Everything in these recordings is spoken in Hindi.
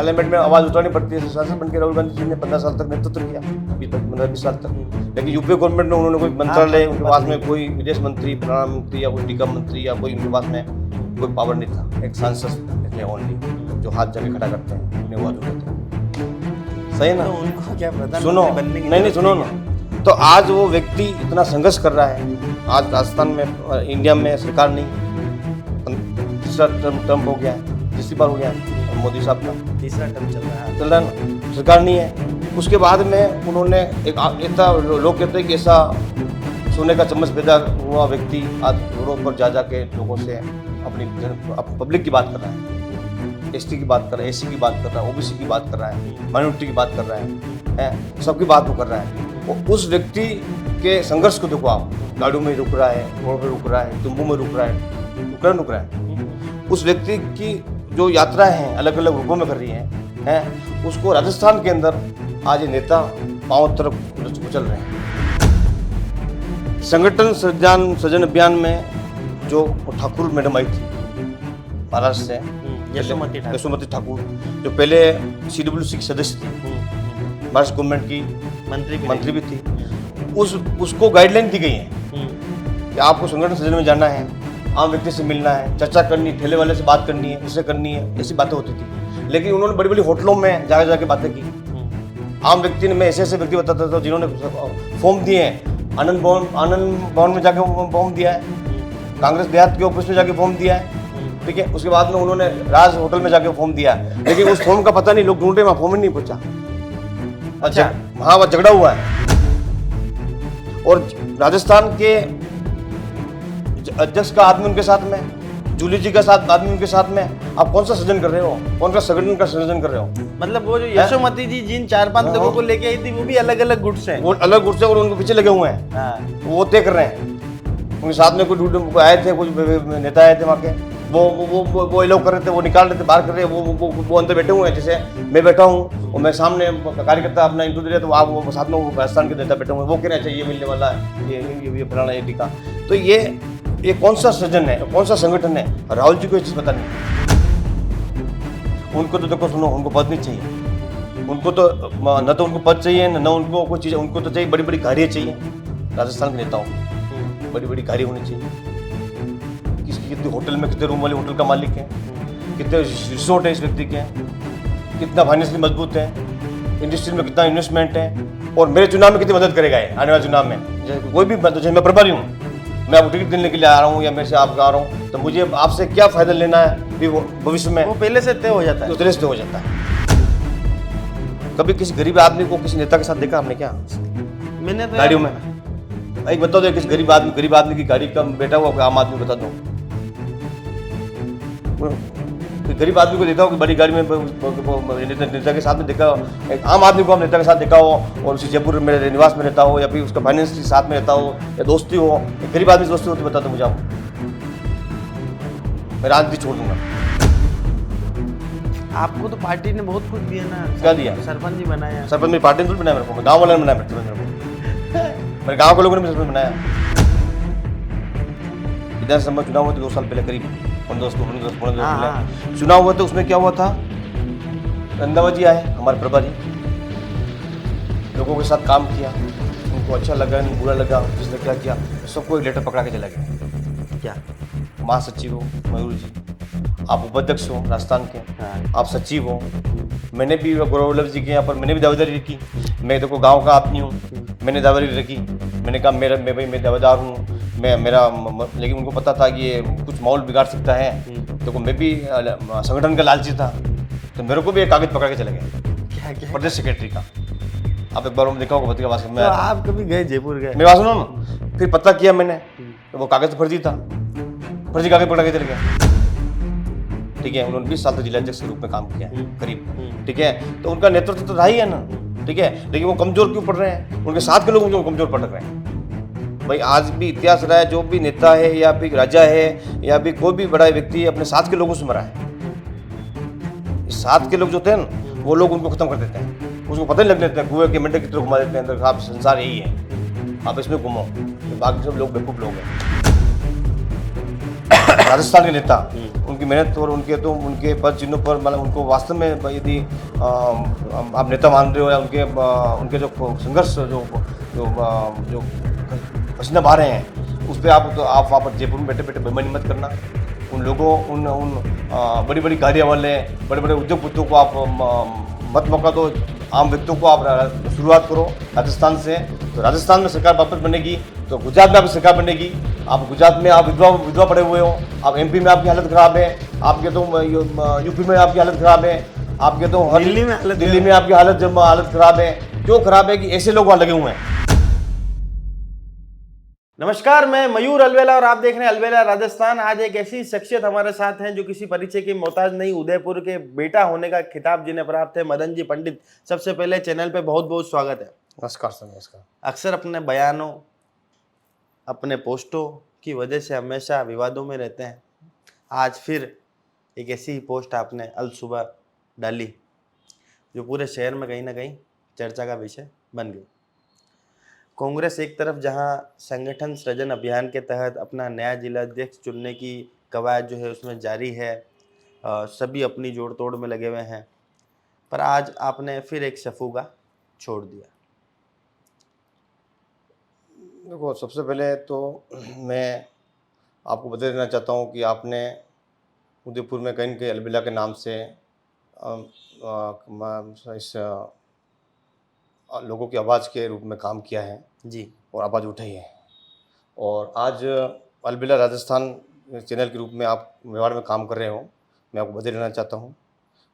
पार्लियामेंट में आवाज उठानी पड़ती है। सांसद बन के राहुल गांधी जी ने 15 साल तक नेतृत्व किया, 15-20 साल तक। लेकिन यूपीए गवर्नमेंट में उन्होंने कोई मंत्रालय, उनके पास में कोई विदेश मंत्री, प्रधानमंत्री या कोई टीका मंत्री या कोई उनके पास में कोई पावर नहीं था। एक सांसद थे ओनली, जो हाथ जाके खड़ा करते हैं, उन्हें आवाज उठाते हैं। सही ना? तो उनको क्या प्रधानमंत्री सुनो, बनने की नहीं सुनो ना। तो आज वो व्यक्ति इतना संघर्ष कर रहा है। आज राजस्थान में, इंडिया में सरकार नहीं, तीसरा टर्म हो गया है, तीसरी बार हो गया है मोदी साहब का, तीसरा टर्म चल रहा है, सरकार नहीं है। उसके बाद में उन्होंने एक इतना, लोग कहते हैं कि ऐसा सोने का चम्मच पैदा हुआ व्यक्ति आज रोडों पर जा के लोगों से अपनी पब्लिक की बात कर रहा है, एसटी की बात कर रहा है, एसी की बात कर रहा है, ओबीसी की बात कर रहा है, माइनॉरिटी की बात कर रहा है, सबकी बात वो कर रहा है। उस व्यक्ति के संघर्ष को देखो आप, गाड़ियों में रुक रहा है, रोड पे रुक रहा है, तुंबू में रुक रहा है। उस व्यक्ति की जो यात्राएं हैं अलग अलग रूपों में कर रही हैं, उसको राजस्थान के अंदर आज ये नेता पांव तरफ कुचल रहे हैं। संगठन सृजन अभियान में जो ठाकुर मैडम आई थी महाराष्ट्र से, यशोमती ठाकुर, जो पहले CWC की सदस्य थी, महाराष्ट्र गवर्नमेंट की मंत्री भी थी, उसको गाइडलाइन दी गई है कि आपको संगठन सृजन में जाना है, आम व्यक्ति से मिलना है, चर्चा करनी, ठेले वाले से बात करनी है, उससे करनी है, ऐसी बातें होती थी। लेकिन उन्होंने बड़ी बड़ी होटलों में जाके बातें की। आम व्यक्ति ने, मैं ऐसे ऐसे व्यक्ति बताता था जिन्होंने फॉर्म दिए हैं, आनंद भवन में जाके फॉर्म दिया है, कांग्रेस देहात के ऑफिस में जाके फॉर्म दिया है, ठीक है। उसके बाद में उन्होंने राज होटल में जाके फॉर्म दिया, लेकिन उस फॉर्म का पता नहीं, लोग ढूंढे, वहाँ फॉर्म ही नहीं पहुंचा। अच्छा, हाँ, वह झगड़ा हुआ है। और राजस्थान के अध्यक्ष का आदमी उनके साथ में, जूली जी का साथ आदमी उनके साथ में, आप कौन सा सृजन कर रहे हो, कौन सा संगठन का सृजन कर रहे हो? मतलब वो जो यशोमती जी जिन 4-5 लोगों को लेके आई थी, वो भी अलग अलग गुट से, वो अलग गुट से, और उनके पीछे लगे हुए हैं, वो तय कर रहे हैं। उनके साथ में कुछ आए थे, कुछ नेता आए थे वहाँ के, वो एलाउ कर रहे थे, वो निकाल रहे थे, बाहर कर रहे हैं, वो अंदर बैठे हुए हैं। जैसे मैं बैठा हूँ और मैं सामने कार्यकर्ता अपना इंटरव्यू दे रहे, तो आप वो साथ में वो राजस्थान के नेता बैठे हुए हैं, वो कह रहे हैं ये मिलने वाला है, ये फलाना, ये टीका। तो ये कौन सा सृजन है, कौन सा संगठन है? राहुल जी को ये चीज़ पता नहीं। उनको तो देखो, सुनो, उनको पद नहीं चाहिए, उनको तो न तो उनको पद चाहिए, न उनको कोई चीज़, उनको तो चाहिए बड़ी बड़ी गाड़ियाँ चाहिए। राजस्थान के नेताओं बड़ी बड़ी गाड़ी होनी चाहिए। कितने होटल में, कितने रूम वाले होटल का मालिक है, कितने रिसोर्ट है इस व्यक्ति के, कितना फाइनेंशियली मजबूत है, इंडस्ट्री में कितना इन्वेस्टमेंट है, और मेरे चुनाव में कितनी मदद करेगा ये आने वाले चुनाव में। कोई भी जैसे मैं प्रभारी हूँ, मैं आपको टिकट देने के लिए आ रहा हूँ या मेरे से आप आ रहा हूँ, तो मुझे आपसे क्या फायदा लेना है भी वो भविष्य में, वो पहले से तय हो जाता है, पहले से तय हो जाता है। कभी किसी गरीब आदमी को किसी नेता के साथ देखा आपने क्या? मैंने तो गाड़ियों में एक बता दो, किसी गरीब आदमी की गाड़ी का बैठा हुआ आम आदमी बता दो, गरीब आदमी को देखा हो कि बड़ी गाड़ी में नेता के साथ में देखा हो, एक आम आदमी को हम नेता के साथ देखा हो, और उसी जयपुर में निवास में रहता हो, या फिर उसका फाइनेंस के साथ में रहता हो, या दोस्ती हो, एक गरीब आदमी से दोस्ती होती बता दो मुझे आप, मैं राजनीति छोड़ दूंगा। आपको तो पार्टी ने बहुत कुछ दिया ना, क्या दिया? सरपंच जी बनाया। सरपंच मेरी पार्टी ने थोड़ी बनाया मेरे को, गाँव वाले ने बनाया मेरे गाँव के लोगों ने सरपंच बनाया। विधानसभा चुनाव हुआ था 2 साल पहले, करीब 15 चुनाव हुआ था। उसमें क्या हुआ था, रंधावा जी आए, हमारे प्रभारी, लोगों के साथ काम किया, उनको अच्छा लगा नहीं बुरा लगा, जिसने क्या किया, सबको एक लेटर पकड़ा के चला गया। क्या? महासचिव हो मयूर जी, आप उपाध्यक्ष हो राजस्थान के, आप सचिव हो, मैंने भी गौरव जी के यहाँ पर मैंने भी दावेदारी रखी। मैं देखो गाँव का आदमी हूँ, मैंने दावेदारी रखी, मैंने कहा मैं दावेदार हूँ, लेकिन उनको पता था कि ये कुछ माहौल बिगाड़ सकता है, तो मैं भी संगठन का लालची था, तो मेरे को भी एक कागज पकड़ के चले गए, प्रदेश सेक्रेटरी का। आप एक बार देखा होगा पत्रिका भाषण में। तो आप कभी गए, जयपुर गए? मेरी बात सुनो ना, फिर पता किया मैंने, तो वो कागज फर्जी था, फर्जी कागज पकड़ के चले गए, ठीक है। उन्होंने 20 साल तक जिलाध्यक्ष के रूप में काम किया करीब, ठीक है। तो उनका नेतृत्व तो रहा ही है ना, ठीक है, लेकिन वो कमजोर क्यों पड़ रहे हैं? उनके साथ के लोग जो कमजोर पड़ रहे हैं। भाई आज भी इतिहास रहा है, जो भी नेता है या फिर राजा है या फिर कोई भी बड़ा व्यक्ति है, अपने साथ के लोगों से मरा है। साथ के लोग जो थे ना, वो लोग उनको खत्म कर देते हैं, उसको पता नहीं लगने देते हैं, कुएं के मेंढक की तरह घुमा देते हैं अंदर, आप संसार यही है, आप इसमें घूमो, बाकी सब लोग बेवकूफ लोग हैं। राजस्थान के नेता, उनकी मेहनत और उनके पद चिन्हों पर मतलब उनको वास्तव में यदि आप नेता मान रहे हो या उनके जो संघर्ष जो जो जो पसीना बहा रहे हैं उस पर आप वहाँ पर जयपुर में बैठे बैठे बेईमानी मत करना। उन लोगों उन बड़ी बड़ी गाड़ियाँ वाले बड़े बड़े उद्योगपतियों को आप मत मौका दो, आम व्यक्तियों को आप शुरुआत करो राजस्थान से। तो राजस्थान में सरकार वापस बनेगी तो गुजरात में आपकी सरकार बनेगी। आप गुजरात में आप विधवा पड़े हुए हो, आप एमपी में आपकी हालत ख़राब है, आपके तो यूपी में आपकी हालत ख़राब है, आपके तो दिल्ली में आपकी हालत ख़राब है। क्यों ख़राब है कि ऐसे लोग वहाँ लगे हुए हैं। नमस्कार, मैं मयूर अलवेला और आप देख रहे हैं अलवेला राजस्थान। आज एक ऐसी शख्सियत हमारे साथ हैं जो किसी परिचय की मोहताज नहीं, उदयपुर के बेटा होने का खिताब जिन्हें प्राप्त है, मदन जी पंडित। सबसे पहले चैनल पे बहुत बहुत स्वागत है। नमस्कार सर। नमस्कार। अक्सर अपने बयानों, अपने पोस्टों की वजह से हमेशा विवादों में रहते हैं। आज फिर एक ऐसी ही पोस्ट आपने अल सुबह डाली जो पूरे शहर में कहीं ना कहीं चर्चा का विषय बन गई। कांग्रेस एक तरफ जहां संगठन सृजन अभियान के तहत अपना नया जिला अध्यक्ष चुनने की कवायद जो है उसमें जारी है, सभी अपनी जोड़ तोड़ में लगे हुए हैं, पर आज आपने फिर एक सफूगा छोड़ दिया। देखो, सबसे पहले तो मैं आपको बता देना चाहता हूँ कि आपने उदयपुर में कहीं के अलबेला के नाम से इस लोगों की आवाज़ के रूप में काम किया है जी, और आवाज़ उठाई है। और आज अलबेला राजस्थान चैनल के रूप में आप मेवाड़ में काम कर रहे हो, मैं आपको बता देना चाहता हूँ।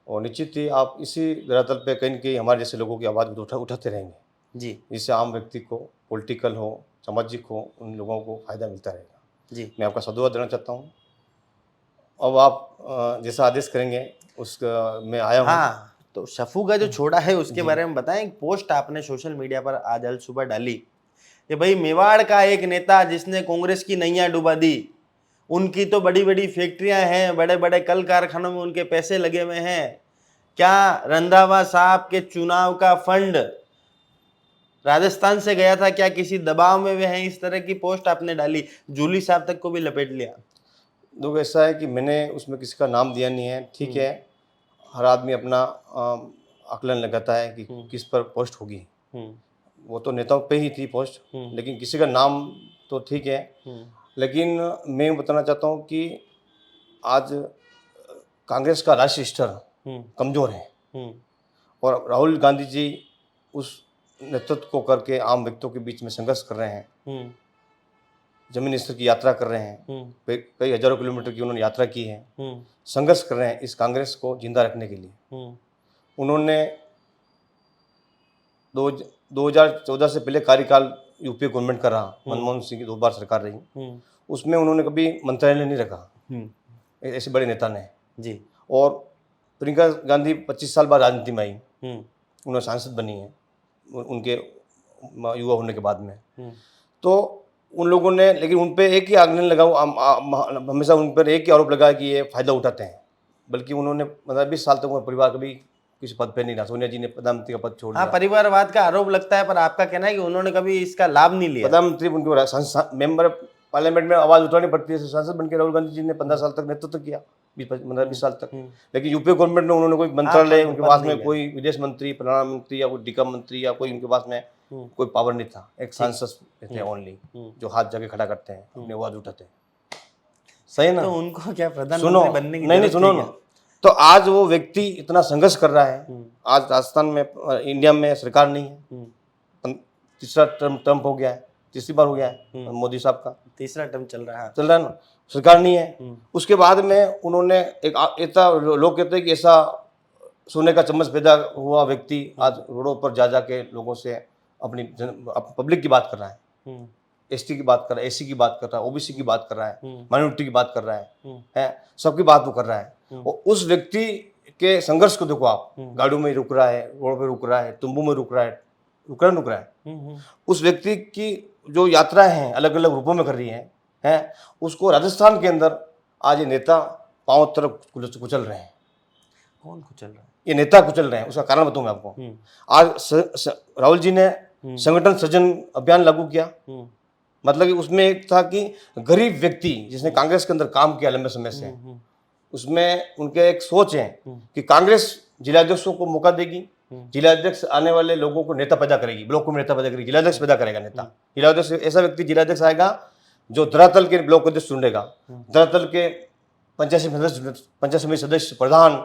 और निश्चित ही आप इसी धरातल पे कहीं न कहीं हमारे जैसे लोगों की आवाज़ उठाते रहेंगे जी, जिससे आम व्यक्ति को, पॉलिटिकल हो, सामाजिक हो, उन लोगों को फ़ायदा मिलता रहेगा। जी, मैं आपका साधुवाद देना चाहता हूँ। अब आप जैसा आदेश करेंगे उस मैं आया हूँ। हाँ, तो सफूगा जो छोड़ा है उसके बारे में बताएं। एक पोस्ट आपने सोशल मीडिया पर आज अल सुबह डाली कि भाई मेवाड़ का एक नेता जिसने कांग्रेस की नैया डुबा दी, उनकी तो बड़ी बड़ी फैक्ट्रियां हैं, बड़े बड़े कल कारखानों में उनके पैसे लगे हुए हैं, क्या रंधावा साहब के चुनाव का फंड राजस्थान से गया था, क्या किसी दबाव में वे हैं? इस तरह की पोस्ट आपने डाली, जूली साहब तक को भी लपेट लिया। देखो, ऐसा है कि मैंने उसमें किसी का नाम दिया नहीं है, ठीक है। हर आदमी अपना आकलन लगाता है कि किस पर पोस्ट होगी। वो तो नेताओं पे ही थी पोस्ट, लेकिन किसी का नाम तो ठीक है। लेकिन मैं बताना चाहता हूँ कि आज कांग्रेस का राष्ट्रीय स्तर कमज़ोर है और राहुल गांधी जी उस नेतृत्व को करके आम व्यक्तियों के बीच में संघर्ष कर रहे हैं, जमीनी स्तर की यात्रा कर रहे हैं। कई हजारों किलोमीटर की उन्होंने यात्रा की है, संघर्ष कर रहे हैं इस कांग्रेस को जिंदा रखने के लिए। उन्होंने 2014 से पहले कार्यकाल यूपीए गवर्नमेंट का रहा, मनमोहन सिंह की 2 बार सरकार रही, उसमें उन्होंने कभी मंत्रालय नहीं रखा ऐसे बड़े नेता ने जी। और प्रियंका गांधी 25 साल बाद राजनीति में आई, उन्होंने सांसद बनी है उनके युवा होने के बाद में। तो उन लोगों ने, लेकिन उन पे एक ही आग्रह लगा, हमेशा उन पर एक ही आरोप लगा कि ये फ़ायदा उठाते हैं, बल्कि उन्होंने 20 साल तक उनका परिवार कभी किसी पद पे नहीं रहा। सोनिया जी ने प्रधानमंत्री का पद छोड़ दिया। हाँ, परिवारवाद का आरोप लगता है, पर आपका कहना है कि उन्होंने कभी इसका लाभ नहीं लिया। प्रधानमंत्री उनको मेंबर पार्लियामेंट में आवाज़ उठानी पड़ती है, सांसद बनकर राहुल गांधी जी ने 15 साल तक नेतृत्व किया, 20 साल तक। लेकिन यूपीए गवर्नमेंट में उन्होंने कोई मंत्रालय, उनके पास में कोई विदेश मंत्री, प्रधानमंत्री या कोई टीका मंत्री या कोई उनके पास में कोई पावर नहीं था। एक सांसद थे ओनली, जो हाथ जगह खड़ा करते हैं, अपनी आवाज़ उठाते हैं। सही ना? तो उनको क्या प्रधानमंत्री बनने की नहीं, सुनो ना। तो आज वो व्यक्ति इतना संघर्ष कर रहा है। आज राजस्थान में, इंडिया में सरकार नहीं है, तीसरा टर्म हो गया है, तीसरी बार हो गया है मोदी साहब का, तीसरा टर्म चल रहा है ना, सरकार नहीं है। उसके बाद में उन्होंने एक ऐसा, लोग कहते हैं कि ऐसा सोने का चम्मच पैदा हुआ व्यक्ति आज रोडों पर जा के लोगों से अपनी पब्लिक की बात कर रहा है, एसटी की बात कर रहा है, एसी की बात कर रहा है, ओबीसी की बात कर रहा है, माइनॉरिटी की बात कर रहा है, सबकी बात वो कर रहा है। और उस व्यक्ति के संघर्ष को देखो आप, गाड़ियों में रुक रहा है, रोड पे रुक रहा है, तंबू में रुक रहा है, उस व्यक्ति की जो यात्राएं हैं अलग अलग रूपों में कर रही हैं, उसको राजस्थान के अंदर आज ये नेता पांव तरफ कुचल रहे हैं। कौन कुचल रहा है? ये नेता कुचल रहे हैं। उसका कारण बताऊं मैं आपको। आज राहुल जी ने संगठन सृजन अभियान लागू किया, मतलब कि उसमें एक था कि गरीब व्यक्ति जिसने कांग्रेस के अंदर काम किया लंबे समय से, उसमें उनके एक सोच है कि कांग्रेस जिलाध्यक्षों को मौका देगी, जिलाध्यक्ष आने वाले लोगों को नेता पैदा करेगी, ब्लॉक में नेता पैदा करेगी, जिलाध्यक्ष पैदा करेगा नेता। जिलाध्यक्ष ऐसा व्यक्ति जिलाध्यक्ष आएगा जो धरातल के ब्लॉक अध्यक्ष ढूंढेगा, धरातल के पंचायत समिति सदस्य, प्रधान,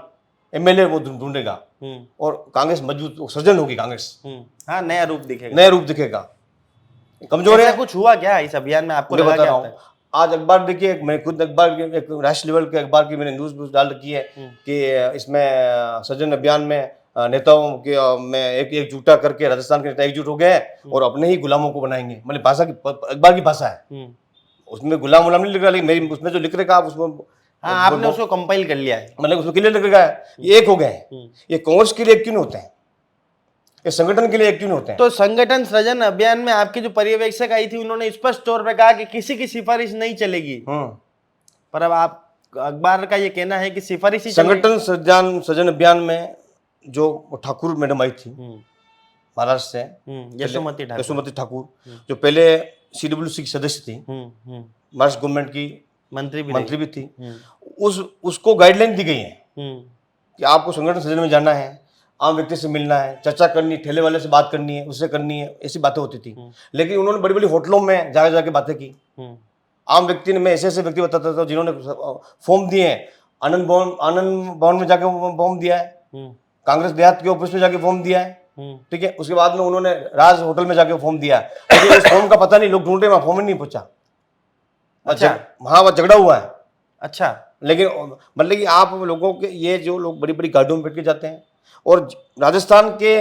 एमएलए वो ढूंढेगा, और कांग्रेस मजबूत सृजन होगी कांग्रेस। हाँ, नया रूप दिखेगा। नया रूप दिखेगा। कमजोर है। ऐसा कुछ हुआ क्या इस अभियान में आपको मैं लगा बता क्या रहा हूँ, आज अखबार देखिए, मैं खुद अखबार एक राष्ट्रीय लेवल के अखबार की मैंने न्यूज डाल रखी है कि इसमें सृजन अभियान में नेताओं के में एकजुटा करके राजस्थान के नेता एकजुट हो गए और अपने ही गुलामों को बनाएंगे। मतलब भाषा की, अखबार की भाषा है, उसमें गुलाम नहीं लिख रहा, लेकिन मेरी उसमें जो लिख रखा आप उसमें, हाँ, आपने उसको कंपाइल कर लिया है, मतलब उसमें क्लियर लिख रखा है, ये एक हो गए। ये कांग्रेस के लिए एक क्यों नहीं होते हैं, ये संगठन के लिए एक क्यों नहीं होते हैं? तो संगठन सृजन अभियान में आपकी जो पर्यवेक्षक आई थी उन्होंने स्पष्ट तौर पे कहा कि किसी की सिफारिश नहीं चलेगी, पर अब आप अखबार का ये कहना है कि सिफारिश ही संगठन सृजन अभियान में जो ठाकुर मैडम आई थी महाराष्ट्र से, यशोमती ठाकुर, जो पहले CWC की सदस्य थी, महाराष्ट्र गवर्नमेंट की मंत्री भी थी, उसको गाइडलाइन दी गई है कि आपको संगठन सृजन में जाना है, आम व्यक्ति से मिलना है, चर्चा करनी, ठेले वाले से बात करनी है, उससे करनी है, ऐसी बातें होती थी। लेकिन उन्होंने बड़ी बड़ी होटलों में जाके जाके बातें की। आम व्यक्ति ने, मैं ऐसे ऐसे व्यक्ति बताता था जिन्होंने फॉर्म दिए हैं, आनंद भवन में जाके फॉर्म दिया है, कांग्रेस देहात के ऑफिस में जाके फॉर्म दिया है, ठीक है। उसके बाद में उन्होंने राज होटल में जाके फॉर्म दिया है, लेकिन उस फॉर्म का पता नहीं, लोग ढूंढ रहे, वहां फॉर्म ही नहीं पहुंचा। अच्छा, हाँ, वह झगड़ा हुआ है। अच्छा, लेकिन मतलब कि आप लोगों के, ये जो लोग बड़ी बड़ी गाड़ियों में बैठ के जाते हैं और राजस्थान के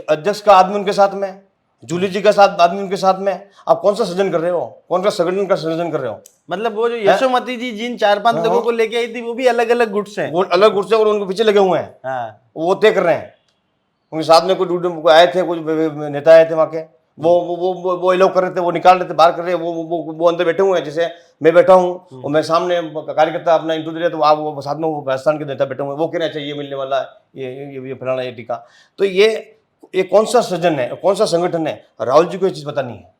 अध्यक्ष का आदमी उनके साथ में, जूली जी का साथ आदमी उनके साथ में, आप कौन सा सृजन कर रहे हो, कौन सा संगठन का सृजन कर रहे हो? मतलब वो जो यशोमती जी जिन 4-5 लोगों को लेके आई थी वो भी अलग अलग गुट से हैं, वो अलग गुट से, और उनके पीछे लगे हुए हैं। हाँ, वो तय कर रहे हैं। उनके साथ में कोई आए थे, कुछ नेता आए थे वहाँ के, वो एलाउ कर रहे थे, वो निकाल रहे थे, बाहर कर रहे, वो अंदर बैठे हुए हैं। जैसे मैं बैठा हूँ और मैं सामने कार्यकर्ता अपना इंटरव्यू दे रहे, तो आप वो साथ में वो राजस्थान के नेता बैठे हुए हैं, वो कह रहे हैं ये मिलने वाला है, ये फलाना, ये टीका। तो ये कौन सा सृजन है, कौन सा संगठन है? राहुल जी को ये चीज पता नहीं है।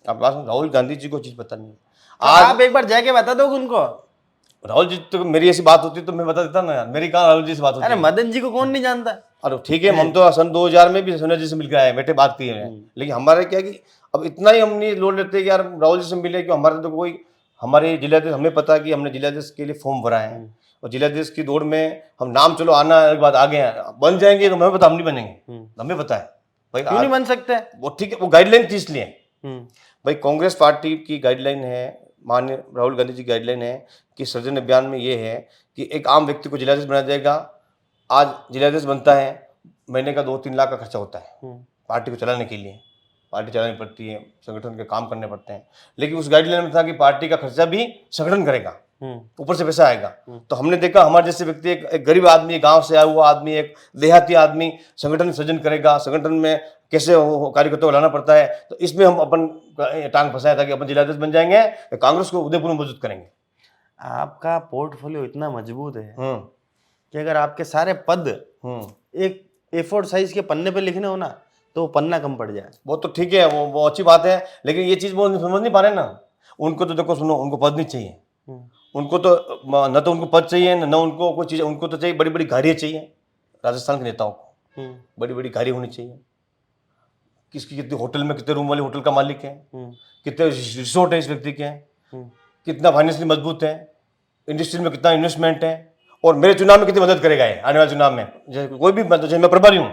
आप राहुल गांधी जी को चीज पता नहीं है। आज आप एक बार जाके बता दो उनको। राहुल जी, तो मेरी ऐसी बात होती तो मैं बता देता ना यार, मेरी कहाँ राहुल जी से बात होती? अरे मदन जी को कौन नहीं जानता? अरे ठीक है, हम तो सन 2000 में भी सोनिया जी से मिलकर आए, बैठे बात की है, लेकिन हमारे क्या कि अब इतना ही हम नहीं लोड लेते कि यार राहुल जी से मिले, कि हमारे तो कोई, हमारे जिलाध्यक्ष, हमें पता है कि हमने जिलाध्यक्ष के लिए फॉर्म भरा है, और जिलाध्यक्ष की दौड़ में हम नाम, चलो आना एक बात, आगे हैं, बन जाएंगे तो हमें पता, हम नहीं बनेंगे, हमें पता है भाई, क्यों नहीं बन सकते? वो ठीक है, वो गाइडलाइन थी इसलिए भाई। कांग्रेस पार्टी की गाइडलाइन है, माननीय राहुल गांधी जी की गाइडलाइन है कि सृजन अभियान में ये है कि एक आम व्यक्ति को जिलाध्यक्ष बनाया जाएगा। आज जिलाध्यक्ष बनता है, महीने का 2-3 लाख का खर्चा होता है पार्टी को चलाने के लिए, पार्टी चलानी पड़ती है, संगठन के काम करने पड़ते हैं। लेकिन उस गाइडलाइन में था कि पार्टी का खर्चा भी संगठन करेगा, ऊपर से पैसा आएगा। तो हमने देखा हमारे जैसे व्यक्ति, एक गरीब आदमी, गांव से आया हुआ आदमी, एक देहाती आदमी संगठन सृजन करेगा, संगठन में कैसे कार्यकर्ताओं को लाना पड़ता है, तो इसमें हम अपन टांग फंसाया था कि अपन जिलाध्यक्ष बन जाएंगे, कांग्रेस को उदयपुर में मजबूत करेंगे। आपका पोर्टफोलियो इतना मजबूत है कि अगर आपके सारे पद एक A4 साइज के पन्ने पे लिखने हो ना, तो वो पन्ना कम पड़ जाए। वो तो ठीक है, वो अच्छी बात है, लेकिन ये चीज वो समझ नहीं पा रहे ना। उनको तो देखो, सुनो, उनको पद नहीं चाहिए, उनको तो न तो उनको पद चाहिए, न उनको कोई चीज, उनको तो चाहिए बड़ी बड़ी गाड़ियाँ चाहिए। राजस्थान के नेताओं को बड़ी बड़ी गाड़ी होनी चाहिए। किसकी कितनी होटल में, कितने रूम वाली होटल का मालिक है, कितने रिसोर्ट है इस व्यक्ति के, कितना फाइनेंशियली मजबूत है, इंडस्ट्री में कितना इन्वेस्टमेंट है, और मेरे चुनाव में कितनी मदद करेगा ये आने वाले चुनाव में। जैसे कोई भी, जैसे मैं प्रभारी हूँ,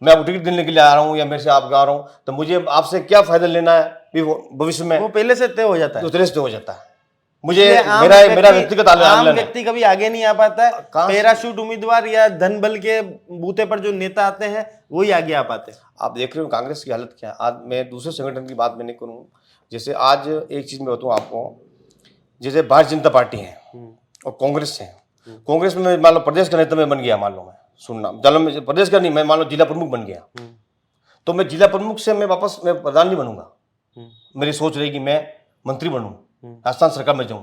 मैं आपको टिकट देने के लिए आ रहा हूँ या मेरे से आप आ रहा हूँ, तो मुझे आपसे क्या फायदा लेना है भविष्य में, वो पहले से तय हो जाता है, उतरे से हो जाता है। मुझे मेरा व्यक्तिगत आम व्यक्ति कभी आगे नहीं आ पाता है। पैराशूट उम्मीदवार या धन बल के बूते पर जो नेता आते हैं वही आगे आ पाते हैं। आप देख रहे हो कांग्रेस की हालत क्या है। आज मैं दूसरे संगठन की बात मैं नहीं करूँ, जैसे आज एक चीज मैं बताऊँ आपको, जैसे भारतीय जनता पार्टी है और कांग्रेस है। कांग्रेस में मान लो प्रदेश का नेता मैं बन गया, मान लो मैं सुनना जल प्रदेश का नहीं, मैं मान लो जिला प्रमुख बन गया, तो मैं जिला प्रमुख से मैं वापस मैं प्रधान नहीं बनूंगा। मेरी सोच रहेगी मैं मंत्री बनूं, राजस्थान सरकार में जाऊं,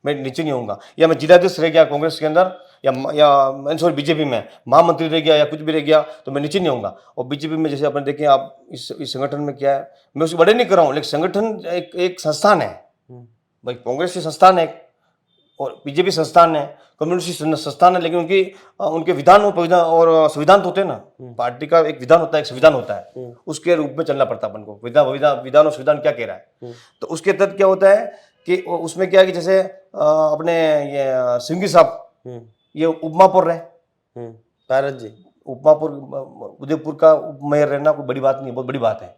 मैं नीचे नहीं होऊंगा। या मैं जिलाध्यक्ष रह गया कांग्रेस के अंदर, या सॉरी बीजेपी में महामंत्री रह गया या कुछ भी रह गया तो मैं नीचे नहीं आऊँगा। और बीजेपी में जैसे अपन देखें आप इस संगठन में क्या है, मैं उसको बड़े नहीं कर रहा हूँ, लेकिन संगठन एक संस्थान है भाई। कांग्रेस की संस्थान है और बीजेपी संस्थान है, कम्युनिस्ट संस्थान है, लेकिन उनके विधान और संविधान तो होते हैं ना। पार्टी का एक विधान होता है, एक संविधान होता है, उसके रूप में चलना पड़ता है अपन को। विधान और संविधान क्या कह रहा है, तो उसके तहत क्या होता है कि उसमें क्या है कि जैसे अपने ये सिंघी साहब ये उपमापुर रहे, भारत जी उपमापुर उदयपुर का उप मेयर रहना कोई बड़ी बात नहीं, बहुत बड़ी बात है,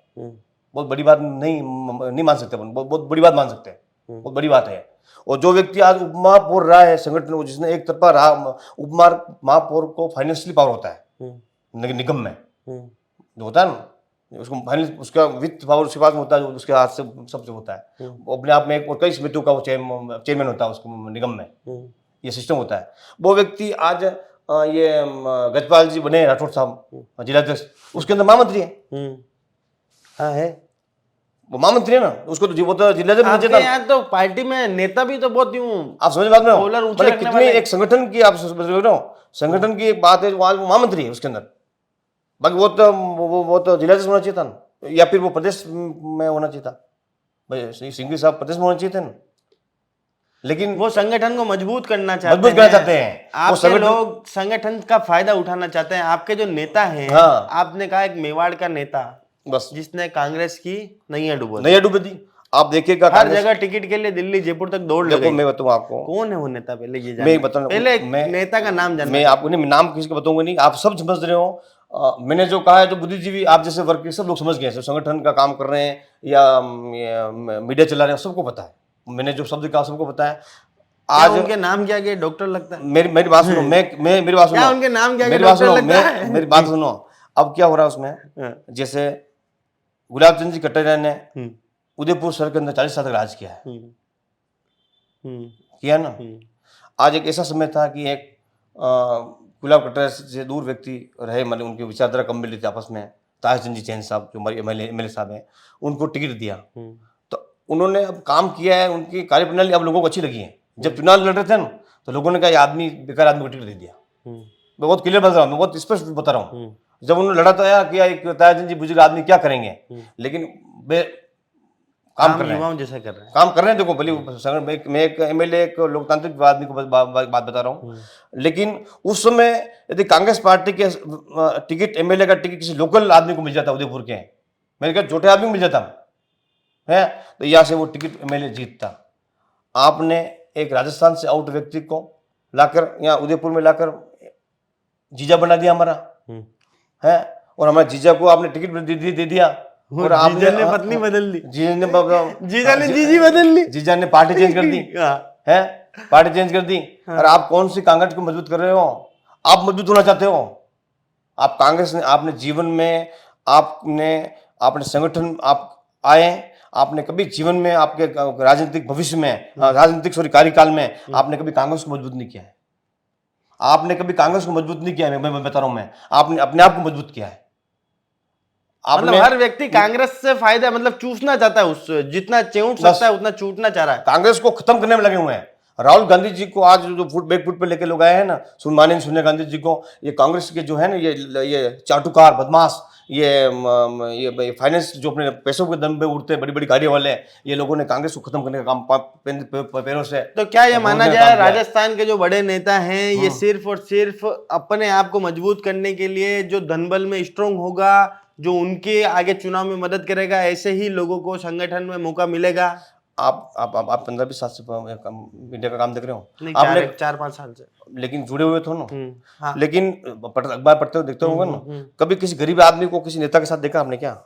बहुत बड़ी बात नहीं मान सकते अपन, बहुत बड़ी बात मान सकते हैं, बहुत बड़ी बात है। और जो व्यक्ति आज उपमहापौर रहा है संगठन को, जिसने एक तरफा रहा, उपमहापौर को फाइनेंशियली पावर होता है निगम में जो होता है ना, उसको फाइनेंस उसका वित्त पावर उसके पास में होता है, जो उसके हाथ से सबसे होता है। वो अपने आप में एक और कई समितियों का वो चेयरमैन होता है उसको निगम में, ये सिस्टम होता है। वो व्यक्ति आज ये गजपाल जी बने राठौड़ साहब जिलाध्यक्ष, उसके अंदर महामंत्री है। हाँ है, वो महामंत्री है ना, उसको तो वो तो जिला आपके यहाँ तो पार्टी में नेता भी तो बहुत यूं आप समझ बात में कॉलर ऊंचा रखने कितनी वाले। एक संगठन की आप समझ रहे हो, संगठन की एक बात है जो आज वो महामंत्री है उसके अंदर। बाकी वो तो जिलाध्यक्ष होना चाहिए था ना, या फिर वो प्रदेश में होना चाहिए था भाई। सिंघवी साहब प्रदेश में होना चाहिए थे ना, लेकिन वो संगठन को मजबूत करना चाहते मजबूत करना चाहते हैं। आपके लोग संगठन का फायदा उठाना चाहते हैं। आपके जो नेता हैं, हाँ। आपने कहा एक मेवाड़ का नेता बस जिसने कांग्रेस की नैया डुबो दी। नैया डूबे दी। आप देखिएगा हर जगह टिकट के लिए दिल्ली जयपुर तक दौड़ देखो लगी। मैं बताऊं आपको, कौन है वो नेता, पहले ये मैं बताऊं, पहले नेता का नाम जानना। मैं आपको नहीं, नाम किसी को बताऊंगा नहीं, आप सब समझ रहे हो। मैंने जो कहा है, जो बुद्धिजीवी आप जैसे वर्ग के सब लोग समझ गए हैं, संगठन का काम कर रहे हैं या मीडिया चला रहे हैं, सबको पता है। मैंने जो शब्द कहा सबको पता है। आज उनके नाम क्या क्या डॉक्टर लगता है? मेरी बात सुनो, मेरी बात सुनो, क्या उनके नाम क्या मेरी बात सुनो, मेरी बात सुनो। अब क्या हो रहा है उसमें, जैसे गुलाब चंद जी कटारिया ने उदयपुर शहर के अंदर 40 साल तक राज किया है, किया ना। आज एक ऐसा समय था कि एक गुलाब कटारिया से दूर व्यक्ति रहे, मतलब उनकी विचारधारा कम मिली थी आपस में। ताजचंद जी चैन साहब जो एमएलए साहब हैं, उनको टिकट दिया, तो उन्होंने अब काम किया है, उनकी कार्यप्रणाली अब लोगों को अच्छी लगी है। जब चुनाव लड़ रहे थे ना, तो लोगों ने कहा ये आदमी बेकार आदमी को टिकट दे दिया। मैं बहुत क्लियर बता रहा हूँ, मैं बहुत स्पष्ट बता रहा हूँ। जब उन्होंने लड़ा तो यार किया, एक ताजचंद जी बुजुर्ग आदमी क्या करेंगे, लेकिन काम कर रहे हैं, जैसा कर रहे हैं, काम कर रहे हैं। देखो भले मैं एक एमएलए, एक लोकतांत्रिक आदमी को बात बता रहा हूँ, लेकिन उस समय यदि कांग्रेस पार्टी के टिकट, एमएलए का टिकट किसी लोकल आदमी को मिल जाता, उदयपुर के मेरे क्या छोटे आदमी को मिल जाता है, तो यहाँ से वो टिकट एमएलए जीतता। आपने एक राजस्थान से आउट व्यक्ति को लाकर यहाँ उदयपुर में लाकर जीजा बना दिया हमारा, है, और हमारे जीजा को आपने टिकट दे दिया, और जीजा ने पत्नी बदल दी, जीजा ने जीजी बदल ली, जीजा ने पार्टी चेंज कर दी है, पार्टी चेंज कर दी। और आप कौन सी कांग्रेस को मजबूत कर रहे हो? आप मजबूत होना चाहते हो? आप कांग्रेस ने, आपने जीवन में आपने संगठन आप आए, आपने कभी जीवन में आपके राजनीतिक भविष्य में, राजनीतिक कार्यकाल में आपने कभी कांग्रेस को मजबूत नहीं किया है। आपने कभी कांग्रेस को मजबूत नहीं किया है, मैं बता रहा हूं, आपने अपने आप को मजबूत किया है। मतलब हर व्यक्ति कांग्रेस से फायदा मतलब चूसना चाहता है, उससे जितना चूट सकता है उतना चूटना चाह रहा है। कांग्रेस को खत्म करने में लगे हुए हैं। राहुल गांधी जी को आज जो बैकफुट पे लेके लोग आए हैं ना, माननीय सोनिया गांधी जी को, ये कांग्रेस के जो है ना, ये चाटुकार बदमाश, ये फाइनेंस जो अपने पैसों के दम पे उड़ते बड़ी बड़ी गाड़ियों वाले, ये लोगों ने कांग्रेस को खत्म करने का काम पैरों से। तो क्या ये माना जाए राजस्थान के जो बड़े नेता हैं, ये सिर्फ और सिर्फ अपने आप को मजबूत करने के लिए, जो धनबल में स्ट्रांग होगा, जो उनके आगे चुनाव में मदद करेगा, ऐसे ही लोगों को संगठन में मौका मिलेगा? आप 15-20 साल से मीडिया का काम देख रहे हो? नहीं, आपने 4-5 साल से, लेकिन जुड़े हुए थे ना। हाँ। लेकिन अखबार पढ़ते हो, देखते होंगे ना, कभी किसी गरीब आदमी को किसी नेता के साथ देखा आपने क्या?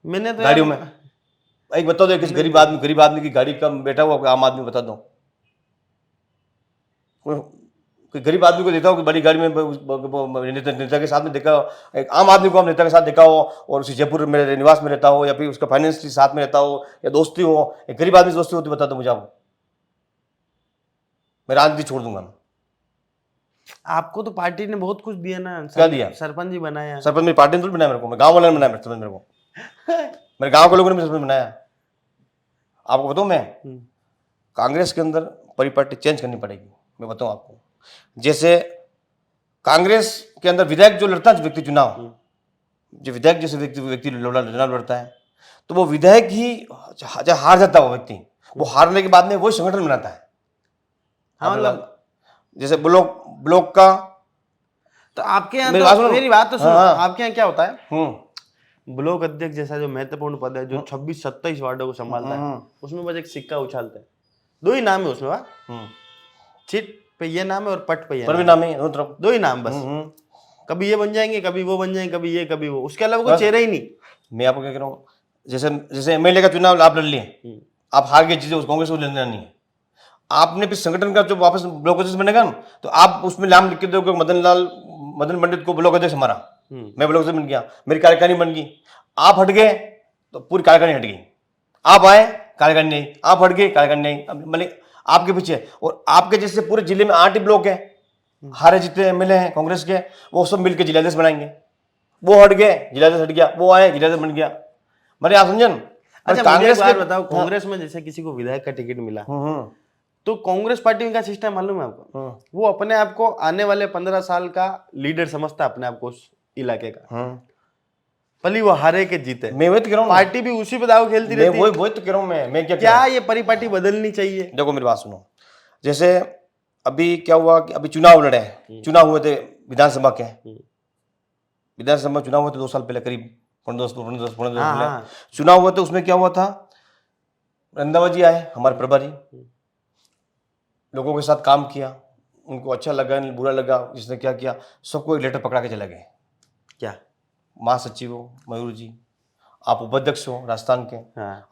मैंने तो गाड़ियों में एक बता दो, किसी गरीब आदमी की गाड़ी का बैठा हुआ आम आदमी बता दो, कोई गरीब आदमी को देखा हो कि बड़ी गाड़ी में नेता के साथ में देखा हो? एक आम आदमी को हम नेता के साथ देखा हो, और उसी जयपुर में निवास में रहता हो, या फिर उसका फाइनेंस के साथ में रहता हो, या दोस्ती हो, एक गरीब आदमी से दोस्ती होती बता दो मुझे आप, मैं राजनीति छोड़ दूंगा। आपको तो पार्टी ने बहुत कुछ दिया ना, क्या दिया? सरपंच जी बनाया। सरपंच मेरी पार्टी ने थोड़ी बनाया मेरे को, मैं गाँव वाले ने बनाया सरपंच मेरे को, मेरे गाँव के लोगों ने सरपंच बनाया। आपको बताऊँ, मैं कांग्रेस के अंदर परिपाटी चेंज करनी पड़ेगी, मैं बताऊँ आपको। जैसे कांग्रेस के अंदर विधायक जो लड़ता है व्यक्ति चुनाव, जो विधायक जैसे व्यक्ति चुनाव लड़ता है, तो वो विधायक ही हार जाता है, वो व्यक्ति वो हारने के बाद में वही संगठन बनाता है। हाँ, मतलब जैसे ब्लॉक का, तो आपके यहाँ मेरी बात तो सुनो, हाँ। आपके यहाँ क्या होता है, ब्लॉक अध्यक्ष जैसा जो महत्वपूर्ण पद है, जो 26-27 वार्डों को संभालता है, उसमें बस एक सिक्का उछालते हैं, दो ही नाम है उसमें, वाह, चिट पे ये नाम है और पट पे ये नाम है, दो ही नाम बस, कभी ये बन जाएंगे, कभी वो बन जाएंगे, कभी ये कभी वो, उसके अलावा कोई चेहरा ही नहीं। मैं आपको क्या कह रहा हूँ, जैसे एमएलए का चुनाव आप लड़ लिए, आप हार गए, चीजें उस कांग्रेस को लेना नहीं है, आपने फिर संगठन का जो वापस ब्लॉक अध्यक्ष बनेगा ना, तो आप उसमें नाम लिख के दोगे मदन पंडित को ब्लॉक अध्यक्ष हमारा, मैं ब्लॉक अध्यक्ष बन गया, मेरी कार्यकारिणी बन गई, आप हट गए तो पूरी कार्यकारिणी हट गई, आप आए कार्यकारिणी नहीं, आप हट गए कार्यकारिणी नहीं, मतलब आपके पीछे। और आपके जैसे पूरे जिले में 8 ही ब्लॉक है, हारे जीते एमएलए हैं कांग्रेस के, वो सब मिलकर जिलाध्यक्ष बनाएंगे, वो हट गए जिलाध्यक्ष हट गया, वो आए जिलाध्यक्ष बन गया, मतलब आप समझन। अच्छा, कांग्रेस के बताओ, कांग्रेस में जैसे किसी को विधायक का टिकट मिला, तो कांग्रेस पार्टी का सिस्टम मालूम है आपको, वो अपने आप को आने वाले 15 साल का लीडर समझता है, अपने आप को उस इलाके का, भले वो हारे के जीते, मैं वही तो कह रहा हूँ, पार्टी भी उसी पे दाव खेलती रहती है, वही तो कह रहा हूँ मैं क्या ये परिपाटी बदलनी चाहिए। देखो मेरी बात सुनो, जैसे अभी क्या हुआ कि अभी चुनाव लड़े, चुनाव हुए थे विधानसभा के, विधानसभा चुनाव हुए थे 2 साल पहले, करीब 15 पहले चुनाव हुए थे। उसमें क्या हुआ था, रंधावा जी आए हमारे प्रभारी, लोगों के साथ काम किया, उनको अच्छा लगा बुरा लगा, जिसने क्या किया, सबको एक लेटर पकड़ा के चले गए। क्या महासचिव हो मयूर जी, आप उपाध्यक्ष हो राजस्थान के,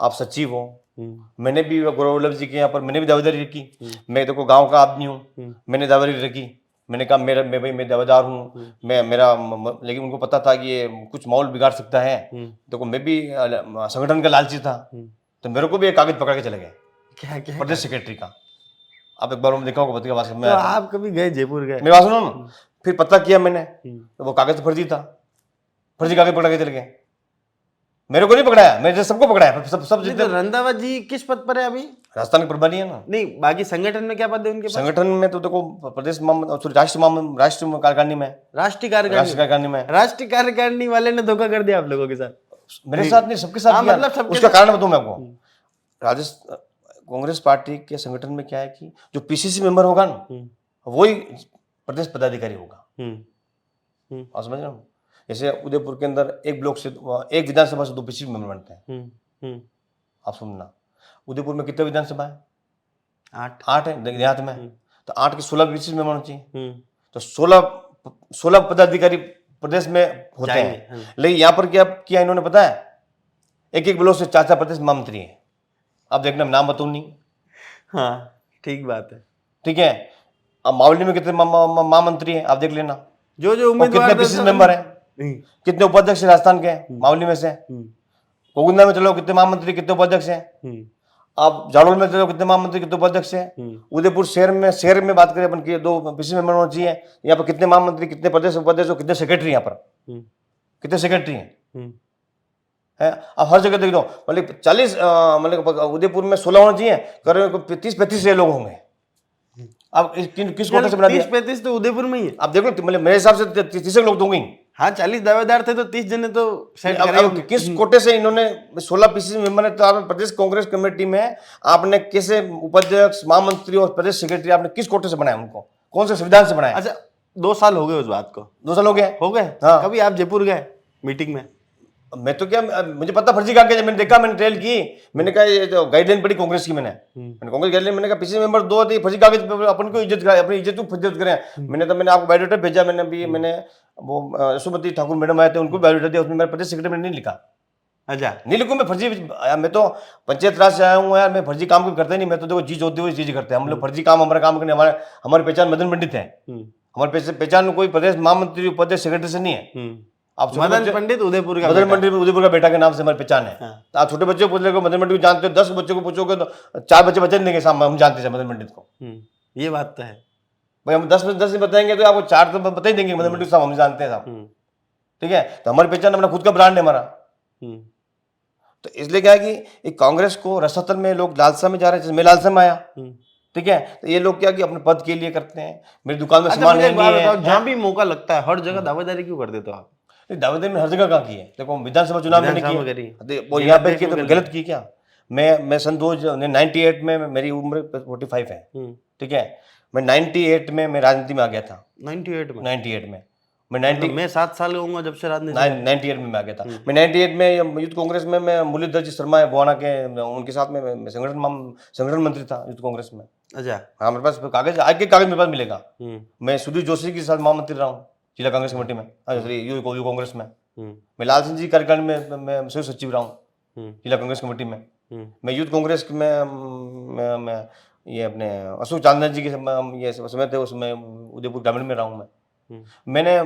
आप सचिव हो, मैंने भी गौरव वल्लभ जी के यहाँ पर मैंने भी दावेदारी रखी, मैं देखो गांव का आदमी हूँ, मैंने दावेदारी रखी, मैंने कहा मैं दावेदार हूँ, लेकिन उनको पता था कि ये कुछ माहौल बिगाड़ सकता है, देखो मैं भी संगठन का लालची था, तो मेरे को भी एक कागज पकड़ के चले गए, क्या प्रदेश सेक्रेटरी का। आप एक बार देखा होगा पत्रिका भाषण में, तो आप कभी गए जयपुर गए? मेरी बात सुनो ना, फिर पता किया मैंने, तो वो कागज फर्जी था, फर्जी कागज पकड़ा के चले गए, मेरे को नहीं पकड़ाया, मेरे सबको पकड़ाया, सब जितने। रंधावा जी किस पद पर है अभी? राजस्थान के प्रभारी है ना। नहीं, बाकी संगठन में क्या पद है उनके पास? संगठन में तो देखो प्रदेश राष्ट्रीय कार्यकारिणी में, राष्ट्रीय कार्यकारिणी में, राष्ट्रीय कार्यकारिणी वाले ने धोखा कर दिया आप लोगों के साथ। मेरे साथ नहीं, सबके साथ, मतलब उसका कारण बताऊं मैं आपको। राजस्थान कांग्रेस पार्टी के संगठन में क्या है कि जो पीसीसी मेंबर होगा ना, वही प्रदेश पदाधिकारी होगा, आप समझ रहे हो। जैसे उदयपुर के अंदर एक ब्लॉक से, एक विधानसभा से 2 पीसीसी मेंबर बनते हैं, आप सुनना। उदयपुर में कितने विधानसभा है? 8 है देहात में, तो 8 के 16 पीसीसी मेंबर होने चाहिए, तो 16 पदाधिकारी प्रदेश में होते हैं। लेकिन यहाँ पर क्या किया इन्होंने पता है, एक ब्लॉक से 4 प्रदेश महामंत्री है। आप देखना, नाम बताऊं नहीं। हाँ, ठीक बात है, ठीक है। अब मावली में कितने महामंत्री हैं आप देख लेना, जो उम्मीदवार कितने पीसीसी मेंबर हैं, कितने उपाध्यक्ष राजस्थान के मावली में से। कोगुंदा में चलो कितने महामंत्री कितने उपाध्यक्ष हैं, आप झाड़ोल में चलो कितने महामंत्री कितने उपाध्यक्ष हैं। उदयपुर शहर में बात करें अपन की 2 पीसीसी मेंबर होना चाहिए। यहाँ पर कितने महामंत्री कितने प्रदेश उपाध्यक्ष और कितने सेक्रेटरी, यहाँ पर कितने सेक्रेटरी हैं है। आप हर जगह देख लो, मतलब 40, मतलब उदयपुर में 16 होना चाहिए, करीब 30-35 लोग होंगे। अब किस कोटे से बना दिया? 30-35 तो उदयपुर में ही है। आप देखो, मतलब मेरे हिसाब से 30 लोग तो होंगे। हाँ, 40 दावेदार थे तो 30 जने तो सेट करेंगे। किस कोटे से इन्होंने 16 पीसीसी मेंबर है, तो आप प्रदेश कांग्रेस कमेटी में आपने कैसे उपाध्यक्ष, महामंत्री और प्रदेश सेक्रेटरी आपने किस कोटे से बनाया, उनको कौन से संविधान से बनाया? अच्छा, 2 साल हो गए उस बात को, 2 साल हो गए। हाँ। कभी आप जयपुर गए मीटिंग में? मैं तो क्या, मुझे पता फर्जी कागज, मैंने देखा, मैंने ट्रेल की, मैंने कहा ये जो गाइडलाइन पड़ी कांग्रेस की, मैंने कांग्रेस गाइडलाइन, मैंने कहा पीसीसी मेंबर 2 थे, फर्जी कागज अपन को इज्जत करें, अपनी इज्जत को इज्जत करें। मैंने आपको बायोडाटा भेजा, मैंने वो यशोमती ठाकुर मैडम आए थे, उनको बायोडाटा दिया, उसमें मेरे प्रदेश सेक्रेटरी ने नहीं लिखा। अच्छा, नहीं लिखूं मैं फर्जी, मैं तो पंचायत राज से आया हूँ यार, मैं फर्जी काम करते नहीं, मैं तो देखो चीज होती हुई चीज करते हैं हम लोग। फर्जी काम हमारा काम करने, हमारी पहचान मदन पंडित है, हमारी पहचान कोई प्रदेश महामंत्री उपाध्यक्ष सेक्रेटरी से नहीं है। आप मदन पंडित उदयपुर का बेटा के नाम से हमारी पहचान है। तो आप छोटे बच्चे को पूछ लेगा मदन पंडित को जानते हो, 10 बच्चों को पूछोगे तो 4 बच्चे बचन देंगे, हम जानते हैं मदन पंडित को। ये बात तो है भाई, हम 10 में 10 बताएंगे तो आपको 4 तो बता ही देंगे, मदन पंडित साहब हम जानते हैं साहब। ठीक है, तो हमारी पहचान अपना खुद का ब्रांड है हमारा। तो इसलिए क्या है कि कांग्रेस को रसतल में लोग लालसा में जा रहे हैं, जैसे मैं लालसा में आया, ठीक है। तो ये लोग क्या कि अपने पद के लिए करते हैं, मेरी दुकान में अच्छा, सामान मुझे है एक बात नहीं बताओ, है। जहाँ भी मौका लगता है हर जगह दावेदारी क्यों कर देते हो आप? दावेदारी में हर जगह कहाँ की है, देखो विधानसभा चुनाव में विधानसभा में नहीं करी, की, वो यहाँ पे जिला की अध्यक्ष तो में करी। गलत की क्या। मैं सन 98 में मेरी उम्र 45 है, ठीक है। मैं 98 में मैं राजनीति में आ गया था। 98 में? 98 में मैं मतलब मैं 7 साल का हूँ जब से राजनीति में। 98 में मैं आ गया था। मैं 98 में यूथ कांग्रेस में मैं मुरलीधर जी शर्मा है बुआना के, उनके साथ में मैं संगठन मंत्री था यूथ कांग्रेस में। अच्छा। हाँ, मेरे पास कागज, आज के कागज मेरे पास मिलेगा। मैं सुधीर जोशी के साथ महामंत्री रहा हूँ जिला कांग्रेस कमेटी में, यूथ कांग्रेस में। मैं लाल सिंह जी कार्यकाल में मैं संयुक्त सचिव रहा हूँ जिला कांग्रेस कमेटी में। मैं यूथ कांग्रेस में ये अपने अशोक चांदना जी के ये समय थे उसमें उदयपुर ग्रामीण में रहा हूँ मैंने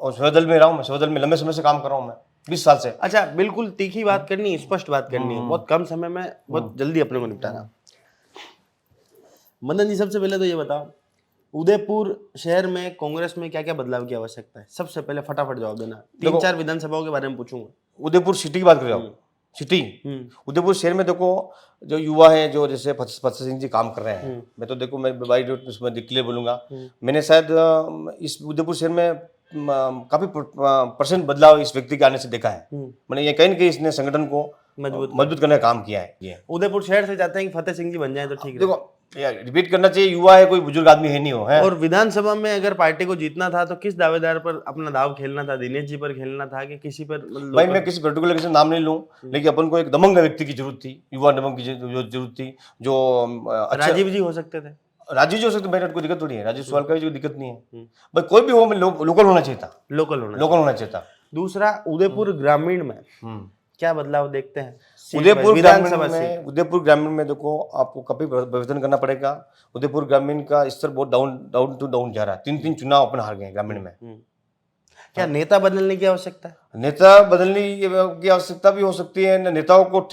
और सेवादल में रहा हूँ। मैं सेवादल में लंबे समय से काम कर रहा हूँ मैं 20 साल से। अच्छा, बिल्कुल तीखी बात करनी है, स्पष्ट बात करनी है, बहुत कम समय में बहुत जल्दी अपने को निपटाना। मदन जी, सबसे पहले तो ये बताओ, उदयपुर शहर में कांग्रेस में क्या क्या बदलाव की आवश्यकता है? सबसे पहले फटाफट जवाब देना। 3-4 विधानसभाओं के बारे में पूछूंगा। उदयपुर सिटी की बात कर रहा हूँ। सिटी उदयपुर शहर में देखो जो युवा हैं, जो जैसे फतेह सिंह जी काम कर रहे हैं, मैं तो देखो मैं बाई रोड उसमें क्लियर बोलूंगा, मैंने शायद इस उदयपुर शहर में काफी % बदलाव इस व्यक्ति के आने से देखा है। मैंने ये कहीं ना कहीं इसने संगठन को मजबूत करने का काम किया है। ये उदयपुर शहर से चाहते हैं कि फतेह सिंह जी बन जाए तो ठीक है। देखो रिपीट करना चाहिए, युवा है, कोई बुजुर्ग आदमी है नहीं हो है। और विधानसभा में अगर पार्टी को जीतना था तो किस दावेदार पर अपना दाव खेलना था? दिनेश जी पर खेलना था कि किसी पर? भाई मैं किसी पर्टिकुलर किसी नाम नहीं लूं, लेकिन अपन को एक दबंग व्यक्ति की जरूरत थी, युवा दबंग की जरूरत थी, जो राजीव जी हो सकते थे। राजीव जी हो सकते, मेरे कोई दिक्कत थोड़ी है, राजीव सवाल का कोई दिक्कत नहीं है। भाई कोई भी हो, लोकल होना चाहिए था, लोकल होना चाहिए था। दूसरा, उदयपुर ग्रामीण में क्या बदलाव देखते हैं? उदयपुर ग्रामीण में देखो आपको काफी परिवर्तन करना पड़ेगा। उदयपुर ग्रामीण का स्तर बहुत डाउन जा रहा है। 3 चुनाव अपन हार गए ग्रामीण में। क्या नेता बदलने की आवश्यकता है? नेता बदलने की आवश्यकता भी हो सकती है। नेताओं को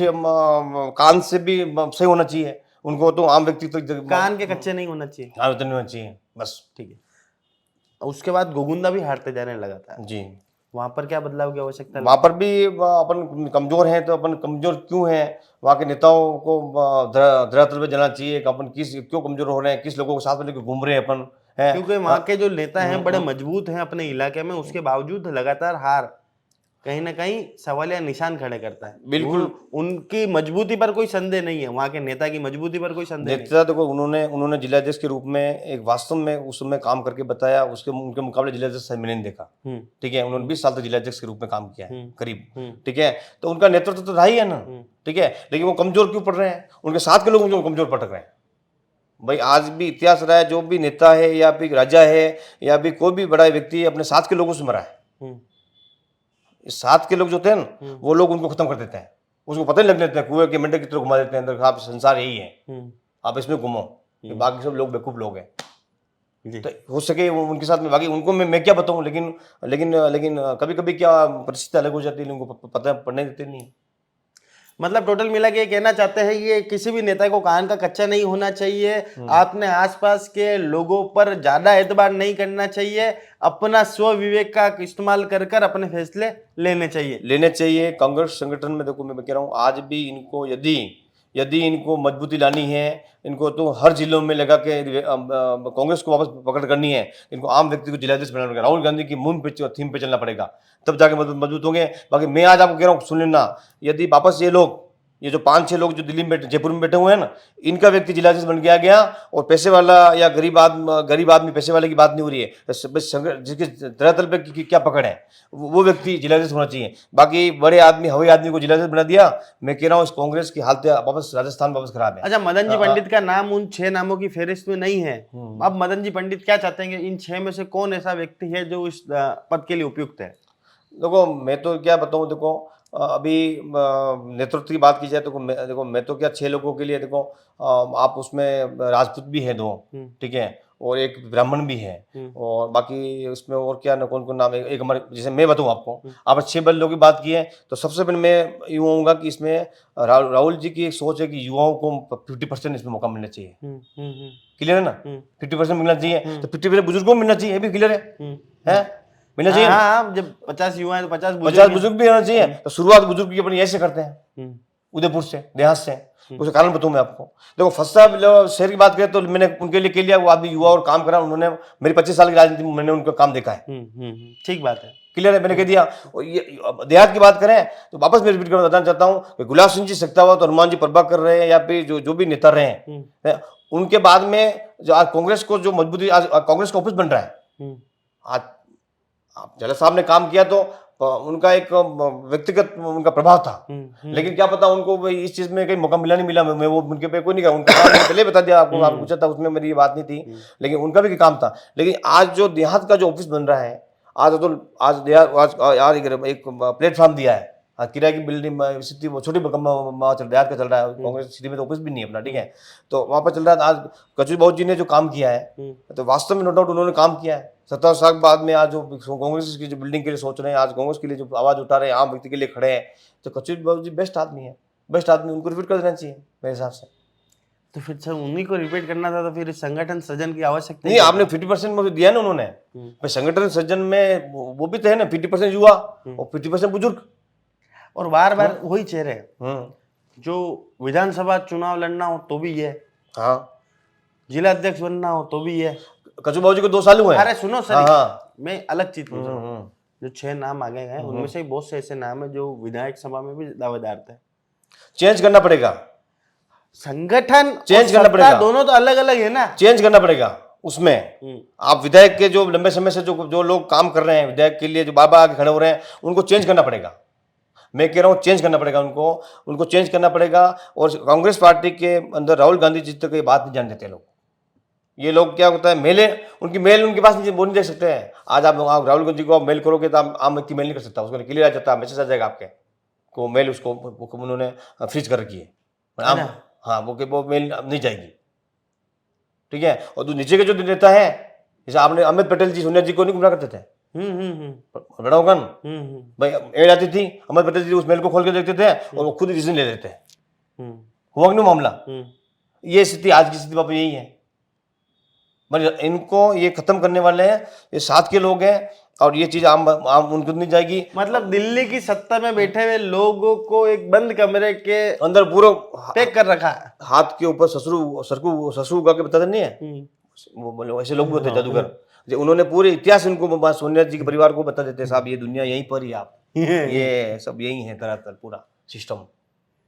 कान से भी सही होना चाहिए, उनको तो आम व्यक्ति तो कान के कच्चे नहीं होना चाहिए, नहीं होना चाहिए बस, ठीक है। उसके बाद गोगुंदा भी हारते जाने लगा था जी, वहां पर क्या बदलाव की आवश्यकता है? वहां पर भी अपन कमजोर हैं, तो अपन कमजोर क्यों हैं, वहाँ के नेताओं को धरातल पे जाना चाहिए कि अपन क्यों कमजोर हो रहे हैं, किस लोगों को साथ में लेकर घूम रहे हैं अपन है। क्योंकि वहाँ के जो नेता हैं बड़े मजबूत हैं अपने इलाके में, उसके बावजूद लगातार हार कहीं ना कहीं सवालिया निशान खड़े करता है। बिल्कुल उनकी मजबूती पर कोई संदेह नहीं है, वहाँ के नेता की मजबूती पर कोई संदेह नहीं। नेता देखो उन्होंने जिलाध्यक्ष के रूप में एक वास्तव में उस समय काम करके बताया, उनके मुकाबले जिलाध्यक्ष मैंने नहीं देखा, ठीक है। उन्होंने 20 साल तक जिलाध्यक्ष के रूप में काम किया है करीब, ठीक है। तो उनका नेतृत्व तो रहा ही है ना, ठीक है। लेकिन वो कमजोर क्यों पड़ रहे हैं, उनके साथ के लोग जो कमजोर पड़ रहे हैं। भाई आज भी इतिहास रहा है, जो भी नेता है या फिर राजा है या भी कोई भी बड़ा व्यक्ति अपने साथ के लोगों से मरा है। साथ के लोग जो थे ना, वो लोग उनको खत्म कर देते हैं, उसको पता नहीं लगने देते हैं, कुएं के मेंढक की तरह घुमा देते हैं अंदर, आप संसार यही है, आप इसमें घूमो, बाकी सब लोग बेवकूफ लोग हैं। तो हो सके उनके साथ में, बाकी उनको मैं क्या बताऊं, लेकिन कभी कभी क्या परिस्थिति अलग हो जाती है, उनको पता पढ़ने देते नहीं। मतलब टोटल मिला के कहना चाहते हैं ये किसी भी नेता को कान का कच्चा नहीं होना चाहिए, आपने आसपास के लोगों पर ज्यादा एतबार नहीं करना चाहिए, अपना स्व विवेक का इस्तेमाल कर अपने फैसले लेने चाहिए। कांग्रेस संगठन में देखो मैं कह रहा हूँ, आज भी इनको यदि इनको मजबूती लानी है, इनको तो हर जिलों में लगा के कांग्रेस को वापस पकड़ करनी है, इनको आम व्यक्ति को जिलाध्यक्ष बनाना पड़ेगा, राहुल गांधी की मुन पे थीम पे चलना पड़ेगा, तब जाके मजबूत होंगे। बाकी मैं आज आपको कह रहा हूँ, सुन लेना, यदि वापस ये जो 5-6 लोग जो दिल्ली में जयपुर में बैठे हुए हैं ना, इनका व्यक्ति जिलाध्यक्ष बन गया और पैसे वाला या गरीब आदमी पैसे वाले की बात नहीं हो रही है, जिसके धरातल पे क्या पकड़ है, वो व्यक्ति जिलाध्यक्ष होना चाहिए। बाकी बड़े आदमी हवाई आदमी को जिलाध्यक्ष बना दिया, मैं कह रहा हूँ इस कांग्रेस की हालत वापस राजस्थान वापस खराब है। अच्छा, मदन जी पंडित का नाम उन 6 नामों की फहरिस्त में नहीं है। अब मदन जी पंडित क्या चाहते हैं कि इन 6 में से कौन ऐसा व्यक्ति है जो इस पद के लिए उपयुक्त है? देखो मैं तो क्या बताऊँ, देखो अभी नेतृत्व की बात की जाए तो देखो मैं तो क्या 6 लोगों के लिए, देखो आप उसमें राजपूत भी है 2, ठीक है, और एक ब्राह्मण भी है, और बाकी उसमें और क्या कौन नाम है, एक हमारे, जैसे मैं बताऊँ आपको, आप अच्छे बल लोगों की बात की है, तो सबसे पहले मैं यूँ कहूँगा कि इसमें राहुल जी की एक सोच है कि युवाओं को 50% इसमें मौका मिलना चाहिए। क्लियर है ना, 50% मिलना चाहिए, तो 50% बुजुर्गों को मिलना चाहिए, ये भी क्लियर है मिलना चाहिए। हाँ, जब 50 युवा है तो 50 बुजुर्ग भी होना चाहिए। तो शुरुआत बुजुर्ग की अपनी ऐसे करते हैं, उदयपुर से, देहात से। उसका कारण बताऊं मैं आपको। देखो फर्स्ट साहब शहर की बात करें तो मैंने उनके लिए के लिया, वो आदमी युवा और काम करा, उन्होंने मेरी 25 साल की राजनीति में मैंने उनका काम देखा है। ठीक बात है। क्लियर है, मैंने कह दिया। और ये देहात की बात करें तो वापस मैं रिपीट करना बताना चाहता हूँ कि गुलाब सिंह जी सकता हुआ तो हनुमान जी प्रभाकर रहे हैं, या फिर जो भी नेता रहे हैं, उनके बाद में जो आज कांग्रेस को जो मजबूती, आज कांग्रेस का ऑफिस बन रहा है, आज आप जला साहब ने काम किया तो उनका एक व्यक्तिगत उनका प्रभाव था, लेकिन क्या पता उनको इस चीज में कहीं मौका मिला नहीं मिला, मैं वो उनके पे कोई नहीं कहा, उनका काम मैंने पहले बता दिया आपको, आप पूछा था उसमें मेरी ये बात नहीं थी, लेकिन उनका भी काम था। लेकिन आज जो देहात का जो ऑफिस बन रहा है, आज एक प्लेटफॉर्म दिया है, किराए की बिल्डिंग स्थिति वो छोटी देहात का चल रहा है, कांग्रेस सिटी में तो ऑफिस भी नहीं है अपना, ठीक है, तो वहाँ पर चल रहा है। आज कचूरी बाबू जी ने जो काम किया है, तो वास्तव में नो डाउट उन्होंने काम किया है। 17 साल बाद में आज जो कांग्रेस की जो बिल्डिंग के लिए सोच रहे हैं, आज कांग्रेस के लिए जो आवाज उठा रहे हैं, आम व्यक्ति के लिए खड़े हैं, तो कचूरी बाबू जी बेस्ट आदमी है, बेस्ट आदमी, उनको रिपीट कर देना चाहिए मेरे हिसाब से। तो फिर सर उन्हीं को रिपीट करना था, तो फिर संगठन सृजन की आवश्यकता नहीं, आपने 50% मुझे दिया ना उन्होंने, संगठन सृजन में वो भी तो है ना, 50% युवा और 50% बुजुर्ग, और बार बार वही चेहरे, जो विधानसभा चुनाव लड़ना हो तो भी ये, हाँ, जिला अध्यक्ष बनना हो तो भी ये। कचू बाबू जी को 2 साल हुए। अरे सुनो सर, हाँ, मैं अलग चीज पूछ रहा हूँ, जो 6 नाम आगे गए उनमें से बहुत से ऐसे नाम है जो विधायक सभा में भी दावेदार थे। चेंज करना पड़ेगा, संगठन चेंज करना पड़ेगा, दोनों तो अलग अलग है ना, चेंज करना पड़ेगा उसमें। आप विधायक के जो लंबे समय से जो लोग काम कर रहे हैं विधायक के लिए, जो बार बार आगे खड़े हो रहे हैं, उनको चेंज करना पड़ेगा। मैं कह रहा हूँ चेंज करना पड़ेगा उनको चेंज करना पड़ेगा। और कांग्रेस पार्टी के अंदर राहुल गांधी जी तक ये बात नहीं जान देते लोग। ये लोग क्या होता है, मेले उनकी मेल उनके पास नहीं, वो नहीं देख सकते हैं। आज आप राहुल गांधी को मेल करोगे तो आम व्यक्ति मेल नहीं कर सकता, उसको क्लियर आ जाता है, मैसेज आ जाएगा आपके को मेल, उसको उन्होंने फ्रीज कर रखी है। हाँ, वो मेल नहीं जाएगी, ठीक है। और जो नीचे के जो नेता है, जैसे आपने अमित पटेल जी, सोनिया जी को नहीं गुमराह करते थे, बड़ा होगा भाई, एड आती थी, अमित पटेल जी उस मेल को खोल के देखते थे और वो खुद रीजन ले लेते हैं, हुआ नहीं मामला। ये स्थिति आज की स्थिति बाबू यही है। मतलब इनको ये खत्म करने वाले हैं, ये साथ के लोग हैं, और ये चीज आम उनको नहीं जाएगी। मतलब दिल्ली की सत्ता में बैठे हुए लोगों को एक बंद कमरे के अंदर पूरा पैक कर रखा है, हाथ के ऊपर ससुर उगा के बताते नहीं है, वो ऐसे लोग होते जादूगर, उन्होंने पूरे इतिहास इनको सोनिया जी के परिवार को बता देते, साहब ये दुनिया यहीं पर ही, आप ये सब यही है तरह पूरा सिस्टम,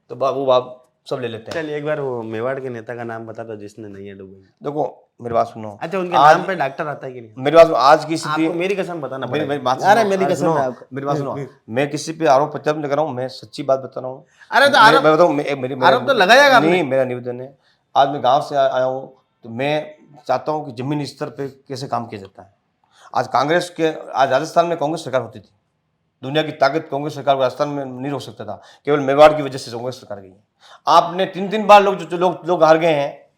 तो वो बाप सब ले लेते हैं। चलिए एक बार वो मेवाड़ के नेता का नाम बता दो जिसने नहीं है डूबी। देखो मेरी बात सुनो। अच्छा, उनके नाम पे डॉक्टर आता है कि नहीं? मेरी बात सुनो, आज की स्थिति, मेरी कसम बताना, मेरी बात, अरे मेरी कसम, मेरी बात सुनो, मैं किसी पे आरोप प्रत्यारोप नहीं कर रहा हूँ, मैं सच्ची बात बता रहा हूँ। अरे तो आरोप तो लगाएगा नहीं, मेरा निवेदन है, आज मैं गाँव से आया हूँ तो मैं चाहता हूँ कि जमीनी स्तर पे कैसे काम किया जाता है। आज कांग्रेस के, आज राजस्थान में कांग्रेस सरकार होती थी, दुनिया की ताकत कांग्रेस सरकार को राजस्थान में नहीं रोक सकता था, केवल मेवाड़ की वजह से कांग्रेस सरकार गई है। आपने 3 बार लोग हार गए हैं,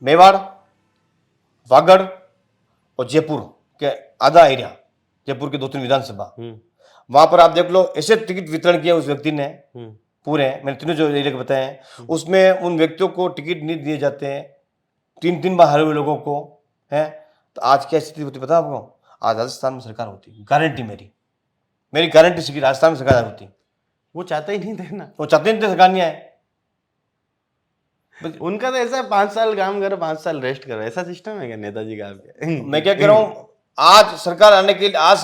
मेवाड़, वागड़ और जयपुर के आधा एरिया, जयपुर के 2-3 विधानसभा, वहां पर आप देख लो ऐसे टिकट वितरण किया उस व्यक्ति ने पूरे, मैंने तीनों जो एरिया के बताए हैं, उसमें उन व्यक्तियों को टिकट नहीं दिए जाते हैं, 3 बार हारे हुए लोगों को है। तो आज क्या स्थिति होती पता आपको? आज राजस्थान में सरकार होती, गारंटी मेरी गारंटी से कि राजस्थान में सरकार होती। वो चाहते ही नहीं थे ना, वो चाहते नहीं थे सरकार नहीं आए। उनका तो ऐसा 5 साल काम करो 5 साल रेस्ट करो, ऐसा सिस्टम है क्या नेताजी का आपके? मैं क्या कह रहा हूँ, आज सरकार आने के लिए, आज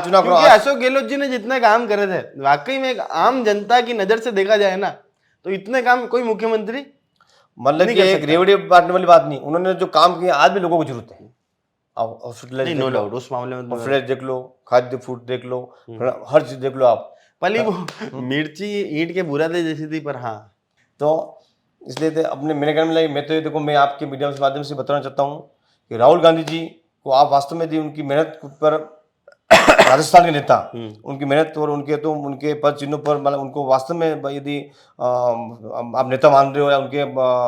चुनाव करो। अशोक गहलोत जी ने जितने काम करे थे, वाकई में एक आम जनता की नजर से देखा जाए ना, तो इतने काम कोई मुख्यमंत्री मतलब कि एक रेवड़ी बांटने वाली बात नहीं, उन्होंने जो काम किया आज भी लोगों को जरूरत है। नो डाउट उस मामले में फ्रेश देख लो, खाद्य फूड देख लो, हर चीज देख लो आप। पली वो मिर्ची ईंट के बुरादे जैसी थी, पर हाँ, तो इसलिए तो अपने मेरे घर में लगी। मैं तो ये देखो, मैं आपके मीडिया के माध्यम से बताना चाहता हूँ कि राहुल गांधी जी को आप वास्तव में दी, उनकी मेहनत पर राजस्थान के नेता, उनकी मेहनत और उनके पद चिन्हों पर, मतलब उनको वास्तव में यदि आप नेता मान रहे हो, या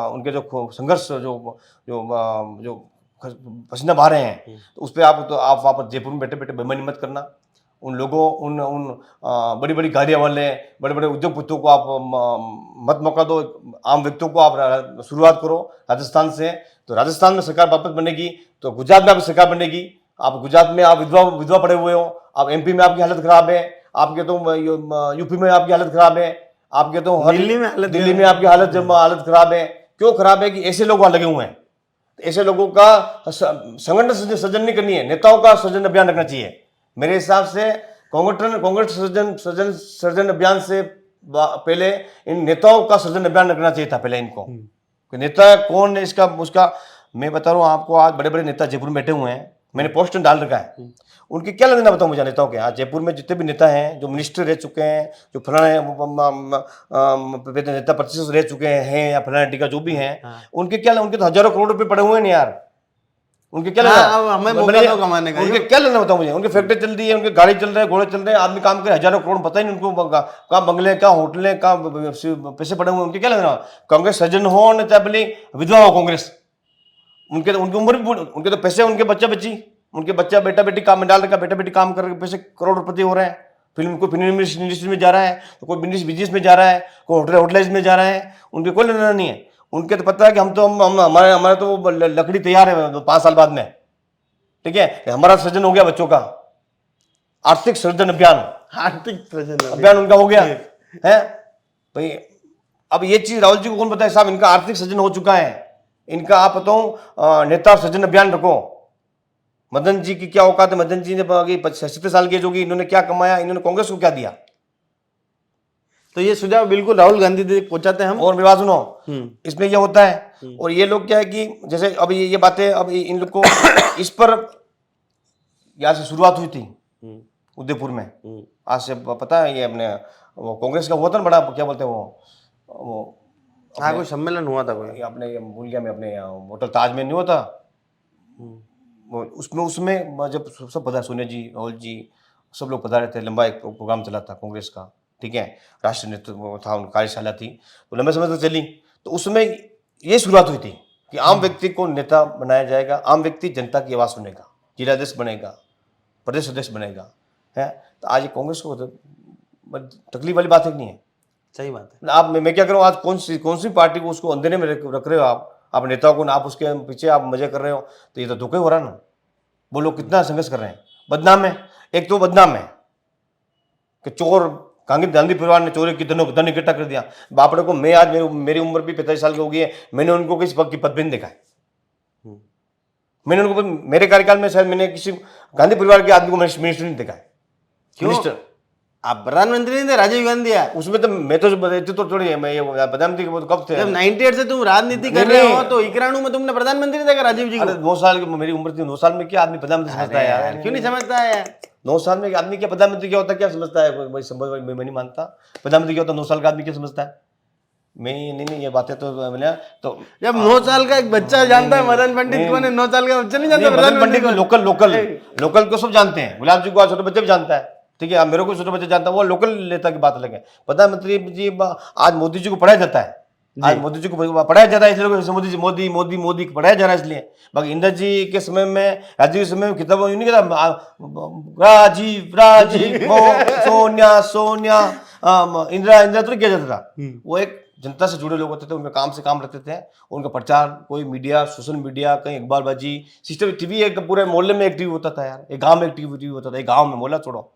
उनके जो संघर्ष जो पसीना बहा रहे हैं, तो उस पर आप वहाँ पर जयपुर में बैठे बैठे बेईमानी मत करना। उन लोगों उन बड़ी बड़ी गाड़ियाँ वाले बड़े बड़े उद्योगपतियों को आप मत मौका दो, आम व्यक्तियों को आप शुरुआत करो राजस्थान से। तो राजस्थान में सरकार वापस बनेगी, तो गुजरात में आपकी सरकार बनेगी। आप गुजरात में आप विधवा पड़े हुए हो, आप MP में आपकी हालत खराब है, आपके तो यूपी में आपकी हालत खराब है, आपके तो हर दिल्ली में हालत दिल्ली में आपकी हालत खराब है। क्यों खराब है कि ऐसे लोग वहां लगे हुए हैं। ऐसे लोगों का संगठन सृजन नहीं करनी है, नेताओं का सृजन अभियान रखना चाहिए। मेरे हिसाब से कांग्रेस सृजन अभियान से पहले इन नेताओं का सृजन अभियान रखना चाहिए था पहले इनको, कि नेता कौन है इसका उसका। मैं बता रहा हूँ आपको, आज बड़े बड़े नेता जयपुर में बैठे हुए हैं, मैंने पोस्टर डाल रखा है, उनके क्या लेना बताओ मुझे नेताओं के। आज जयपुर में जितने भी नेता हैं, जो मिनिस्टर रह चुके हैं, जो फलाने नेता प्रतिशत रह चुके हैं या फलाने टीका जो भी हैं, उनके क्या, उनके तो हजारों करोड़ रुपए पड़े हुए हैं यार, उनके क्या लेना। हमें मौका दो कमाने का। उनके क्या लेना बताओ मुझे। उनके फैक्ट्री चल रही है, उनके गाड़ी चल रहे हैं, घोड़े चल रहे हैं, आदमी काम करे हजारों करोड़, पता ही नहीं उनको कहाँ बंगले, कहाँ होटलें, कहाँ पैसे पड़े हुए हैं, उनके क्या लेना। कांग्रेस सज्जन हो न चाहे भले विधवा हो कांग्रेस, उनके उम्र भी, उनके तो पैसे, उनके बच्चा बच्ची, उनके बच्चा बेटा बेटी काम में डाल रखा, बेटा बेटी काम करके पैसे करोड़पति हो रहे हैं। फिल्म इंडस्ट्री में जा रहा है, तो कोई बिजनेस में जा रहा है, कोई होटलाइज में जा रहा है, उनके कोई लेना नहीं है। उनके तो पता है कि हमारे तो वो लकड़ी तैयार है 5 साल बाद में, ठीक है। हमारा सृजन हो गया बच्चों का, आर्थिक सृजन अभियान, आर्थिक सृजन अभियान उनका हो गया है भाई। अब ये चीज राहुल जी को कौन बताए साहब, इनका आर्थिक सृजन हो चुका है। इनका आप बताओ नेता सृजन अभियान रखो। मदन जी की क्या औकात है, मदन जी ने 70 साल की एज होगी, इन्होंने क्या कमाया, इन्होंने कांग्रेस को क्या दिया। तो ये सुझाव बिल्कुल राहुल गांधी तक पहुंचाते हैं हम। और विवाद सुनो, इसमें ये होता है। और ये लोग क्या है कि जैसे अब ये बातें, अब इन लोग को इस पर यहाँ से शुरुआत हुई थी उदयपुर में, आज से पता है। ये अपने वो कांग्रेस का हुआ था ना बड़ा, क्या बोलते हैं वो हाँ कोई सम्मेलन हुआ था कोई, अपने भूल गया मैं, अपने होटल ताज में नहीं हुआ था उसमें जब सब पता, सोनिया जी, राहुल जी, सब लोग पधारे थे। लंबा एक प्रोग्राम चला था कांग्रेस का, ठीक है, राष्ट्रीय नेतृत्व था, उनकी कार्यशाला थी, तो लंबे समय तक चली। तो उसमें ये शुरुआत हुई थी कि आम व्यक्ति को नेता बनाया जाएगा, आम व्यक्ति जनता की आवाज़ सुनेगा, जिलाध्यक्ष बनेगा, प्रदेश अध्यक्ष बनेगा, है। तो आज ये कांग्रेस को तकलीफ वाली बात ही नहीं है। सही बात है। आप मैं क्या करूँ, आज कौन सी पार्टी को उसको अंधेरे में रख रहे हो आप नेताओं को, आप उसके पीछे आप मजे कर रहे हो, तो ये तो धोखे हो रहा है ना। वो लोग कितना संघर्ष कर रहे हैं, बदनाम है। एक तो बदनाम है कि चोर, गांधी परिवार ने चोरी की, धन इकट्ठा कर दिया। बापड़े को मैं आज मेरी उम्र भी 45 साल की हो गई है, मैंने उनको किसी पद की पद भी नहीं देखा है। मैंने उनको मेरे कार्यकाल में शायद मैंने किसी गांधी परिवार के आदमी को मिनिस्टर नहीं देखा है। मिनिस्टर आप प्रधानमंत्री नहीं थे, राजीव गांधी है उसमें। तो मैं तो थोड़ी है, मैं ये प्रधानमंत्री के कब थे, जब 98 से तुम राजनीति कर रहे हो, तो 91 में तुमने प्रधानमंत्री देखा राजीव जी को। 2 साल की मेरी उम्र थी, 2 साल में क्या आदमी प्रधानमंत्री समझता है यार। क्यों नहीं समझता है यार? 9 साल में आदमी क्या प्रधानमंत्री क्या होता है, क्या समझता है? मैं नहीं मानता प्रधानमंत्री क्या होता है। 9 साल का आदमी क्या समझता है? मैं नहीं ये बातें तो मैंने तो जब 9 साल का एक बच्चा जानता है मदन पंडित को, 9 साल का बच्चा नहीं जानता मदन पंडित को। लोकल को सब जानते हैं। गुलाब जी को आज छोटे बच्चे भी जानता है, ठीक है। मेरे को छोटे बच्चे जानता है, वो लोकल नेता की बात अलग है। प्रधानमंत्री जी आज मोदी जी को पढ़ाया जाता है, आज मोदी जी को पढ़ाया जाता है, इसलिए मोदी पढ़ाया जा रहा है इसलिए। बाकी इंदिरा जी के समय में, राजीव के समय में किताब नहीं कहता राजीव सोनिया इंदिरा तो किया जाता था। वो एक जनता से जुड़े लोग होते थे, उनका काम से काम रखते थे। उनका प्रचार कोई मीडिया, सोशल मीडिया, कहीं अखबारबाजी, सिस्टम, टीवी, एक पूरे मोहल्ले में एक टीवी होता था यार, एक गांव में एक टीवी होता था, एक गांव में, मोहल्ला छोड़ो,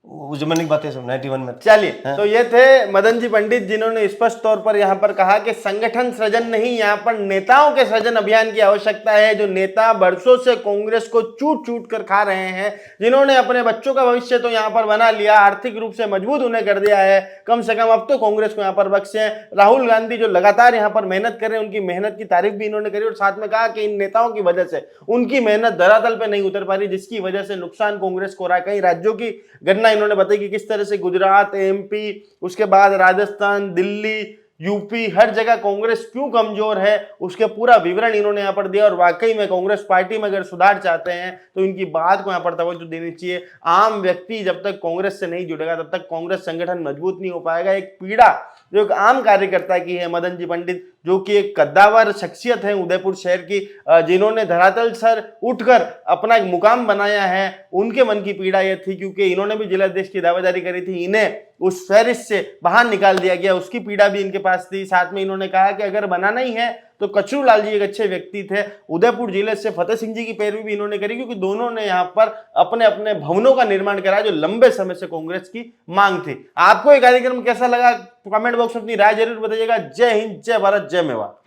उस जमाने की बातें सब 91 में। चलिए, तो ये थे मदन जी पंडित, जिन्होंने स्पष्ट तौर पर यहाँ पर कहा कि संगठन सृजन नहीं, यहाँ पर नेताओं के सृजन अभियान की आवश्यकता है। जो नेता बरसों से कांग्रेस को चूट कर खा रहे हैं, जिन्होंने अपने बच्चों का भविष्य तो यहाँ पर बना लिया, आर्थिक रूप से मजबूत उन्हें कर दिया है, कम से कम अब तो कांग्रेस को यहाँ पर बख्शे। राहुल गांधी जो लगातार यहाँ पर मेहनत कर रहे हैं, उनकी मेहनत की तारीफ भी इन्होंने करी और साथ में कहा कि इन नेताओं की वजह से उनकी मेहनत धरातल पर नहीं उतर पा रही, जिसकी वजह से नुकसान कांग्रेस को हो रहा है। कई राज्यों की घटना इन्होंने बताई कि किस तरह से गुजरात, एमपी, उसके बाद राजस्थान, दिल्ली, यूपी, हर जगह कांग्रेस क्यों कमजोर है, उसके पूरा विवरण इन्होंने यहां पर दिया। और वाकई में कांग्रेस पार्टी में अगर सुधार चाहते हैं तो इनकी बात को यहां पर तवज्जो देनी चाहिए। आम व्यक्ति जब तक कांग्रेस से नहीं जुड़ेगा तब तक कांग्रेस संगठन मजबूत नहीं हो पाएगा। एक पीड़ा जो एक आम कार्यकर्ता की है, मदन जी पंडित जो कि एक कद्दावर शख्सियत है उदयपुर शहर की, जिन्होंने धरातल सर उठकर अपना एक मुकाम बनाया है, उनके मन की पीड़ा यह थी, क्योंकि इन्होंने भी जिलाध्यक्ष की दावेदारी करी थी, इन्हें उस फहरिस्त से बाहर निकाल दिया गया, उसकी पीड़ा भी इनके पास थी। साथ में इन्होंने कहा कि अगर बनाना ही है तो कचरू लाल जी एक अच्छे व्यक्ति थे। उदयपुर जिले से फतेह सिंह जी की पैरवी भी इन्होंने करी, क्योंकि दोनों ने यहाँ पर अपने अपने भवनों का निर्माण करा जो लंबे समय से कांग्रेस की मांग थी। आपको ये कार्यक्रम कैसा लगा कमेंट बॉक्स में अपनी राय जरूर बताइएगा। जय हिंद, जय भारत, जय मेवाड़।